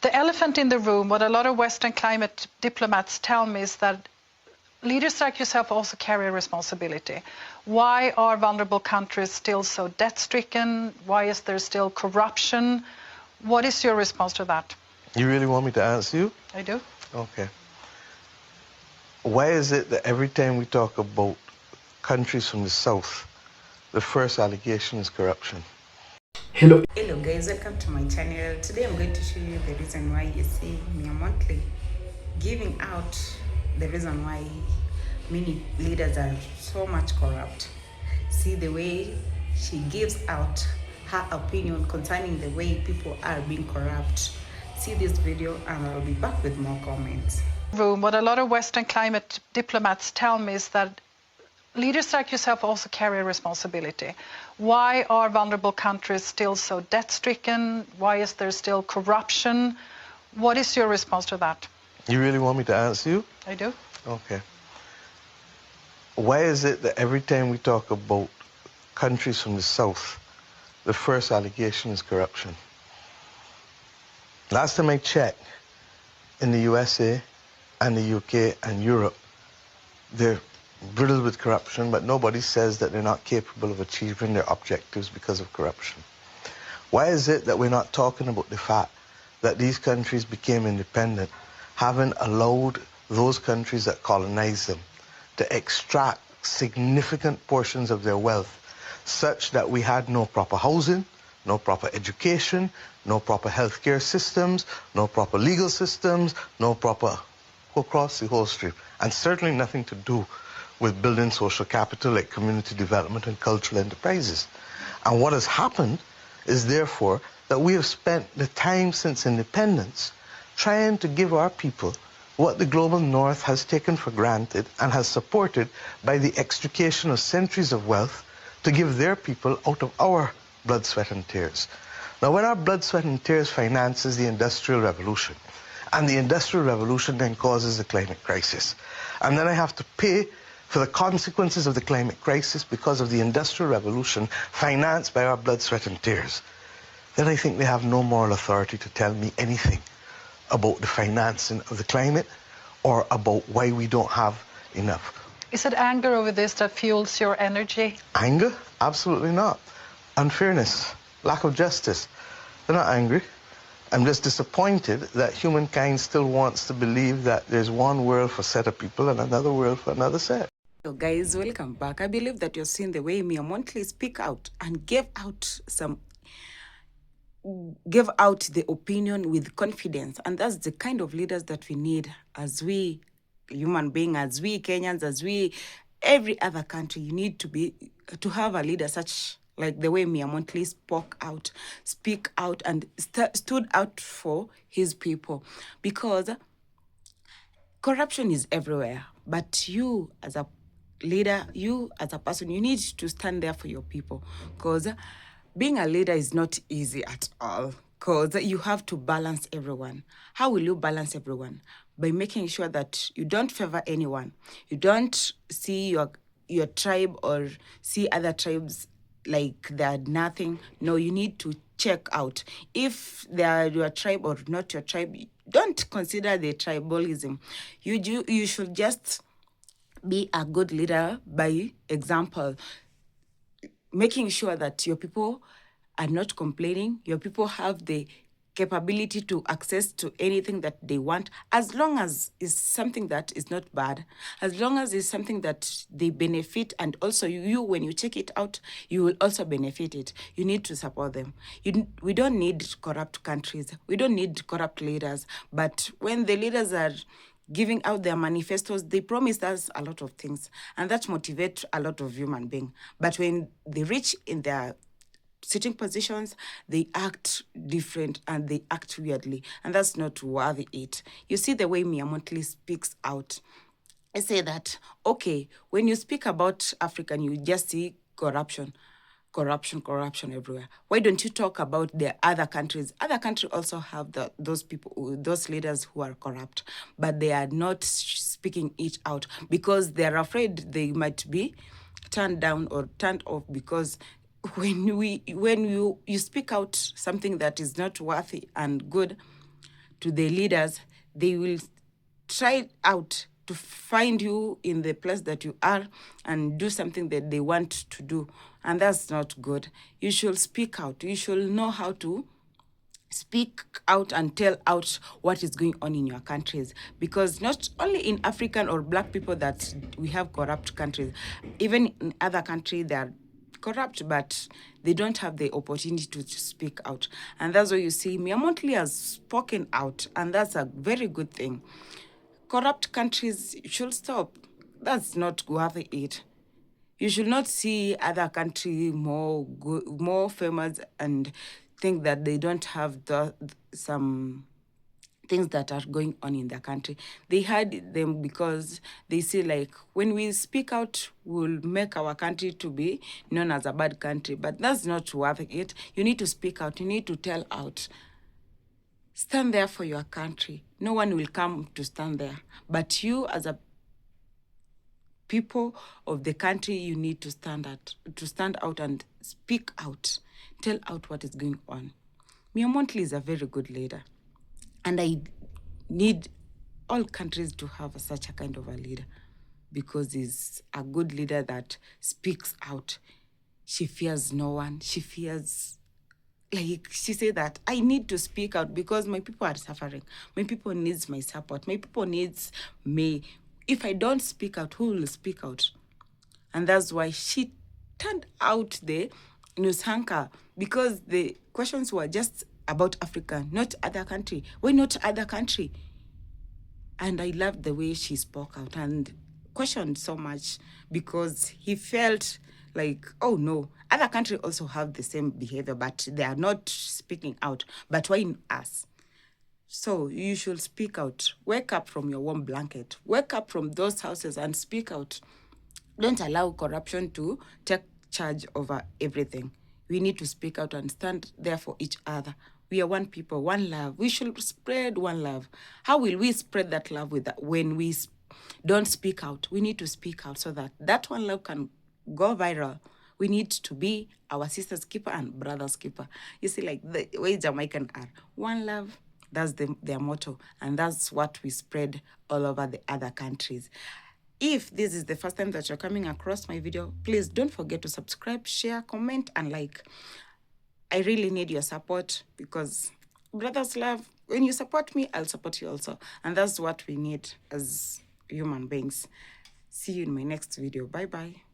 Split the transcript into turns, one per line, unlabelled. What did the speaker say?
The elephant in the room, what a lot of Western climate diplomats tell me is that leaders like yourself also carry a responsibility. Why are vulnerable countries still so debt-stricken? Why is there still corruption? What is your response to that?
You really want me to answer you?
I do.
Okay. Why is it that every time we talk about countries from the south, the first allegation is corruption?
Hello guys, welcome to my channel. Today I'm going to show you the reason why you see Mottley giving out the reason why many leaders are so much corrupt. See the way she gives out her opinion concerning the way people are being corrupt. See this video and I'll be back with more comments.
What a lot of Western climate diplomats tell me is that leaders like yourself also carry a responsibility. Why are vulnerable countries still so debt-stricken? Why is there still corruption? What is your response to that?
You really want me to answer you?
I do.
Okay. Why is it that every time we talk about countries from the south, the first allegation is corruption? Last time I checked, in the USA and the UK and Europe, they're riddled with corruption, but nobody says that they're not capable of achieving their objectives because of corruption. Why is it that we're not talking about the fact that these countries became independent, having allowed those countries that colonized them to extract significant portions of their wealth, such that we had no proper housing, no proper education, no proper healthcare systems, no proper legal systems, no proper across the whole stream, and certainly nothing to do with building social capital like community development and cultural enterprises. And what has happened is therefore that we have spent the time since independence trying to give our people what the global north has taken for granted and has supported by the extrication of centuries of wealth to give their people out of our blood, sweat and tears. Now, when our blood, sweat and tears finances the Industrial Revolution, and the Industrial Revolution then causes the climate crisis, and then I have to pay for the consequences of the climate crisis because of the Industrial Revolution financed by our blood, sweat and tears, then I think they have no moral authority to tell me anything about the financing of the climate or about why we don't have enough.
Is it anger over this that fuels your energy?
Anger? Absolutely not. Unfairness, lack of justice. They're not angry. I'm just disappointed that humankind still wants to believe that there's one world for a set of people and another world for another set.
So guys, welcome back. I believe that you're seeing the way Mottley speak out and give out the opinion with confidence, and that's the kind of leaders that we need as we human beings, as we Kenyans, as we every other country. You need to have a leader such like the way Mottley speak out and stood out for his people, because corruption is everywhere. But you as a leader, you as a person, you need to stand there for your people, because being a leader is not easy at all, because you have to balance everyone. How will you balance everyone? By making sure that you don't favor anyone. You don't see your tribe or see other tribes like they're nothing. No, you need to check out if they are your tribe or not your tribe. Don't consider the tribalism. You should just be a good leader by example, making sure that your people are not complaining. Your people have the capability to access to anything that they want, as long as it's something that is not bad, as long as it's something that they benefit, and also you when you check it out, you will also benefit it. You need to support them. We don't need corrupt countries. We don't need corrupt leaders. But when the leaders are giving out their manifestos, they promise us a lot of things, and that motivates a lot of human beings. But when they reach in their sitting positions, they act different and they act weirdly, and that's not worthy it. You see the way Mottley speaks out. I say that, okay, when you speak about Africa, you just see corruption everywhere. Why don't you talk about the other countries? Other countries also have those people, those leaders who are corrupt, but they are not speaking it out because they're afraid they might be turned down or turned off, because when you speak out something that is not worthy and good, to the leaders, they will try out to find you in the place that you are and do something that they want to do. And that's not good. You should speak out. You should know how to speak out and tell out what is going on in your countries, because not only in African or black people that we have corrupt countries, even in other countries they are corrupt, but they don't have the opportunity to speak out. And that's why you see Mottley has spoken out, and that's a very good thing. Corrupt countries should stop. That's not worth it. You should not see other country more famous and think that they don't have some things that are going on in their country. They had them because they say, like, when we speak out, we'll make our country to be known as a bad country. But that's not worth it. You need to speak out. You need to tell out. Stand there for your country. No one will come to stand there. But you, as a people of the country, you need to stand out and speak out. Tell out what is going on. Mottley is a very good leader. And I need all countries to have such a kind of a leader, because he's a good leader that speaks out. She fears no one. She fears, like she said, that I need to speak out because my people are suffering. My people needs my support. My people needs me. If I don't speak out, who will speak out? And that's why she turned out the news anchor, because the questions were just about Africa, not other country. Why not other country? And I loved the way she spoke out and questioned so much, because he felt like, oh no, other countries also have the same behavior, but they are not speaking out. But why us? So you should speak out. Wake up from your warm blanket. Wake up from those houses and speak out. Don't allow corruption to take charge over everything. We need to speak out and stand there for each other. We are one people, one love. We should spread one love. How will we spread that love when we don't speak out? We need to speak out so that that one love can go viral. We need to be our sister's keeper and brother's keeper. You see, like the way Jamaican are. One love, that's their motto. And that's what we spread all over the other countries. If this is the first time that you're coming across my video, please don't forget to subscribe, share, comment, and like. I really need your support, because brothers love, when you support me, I'll support you also. And that's what we need as human beings. See you in my next video. Bye-bye.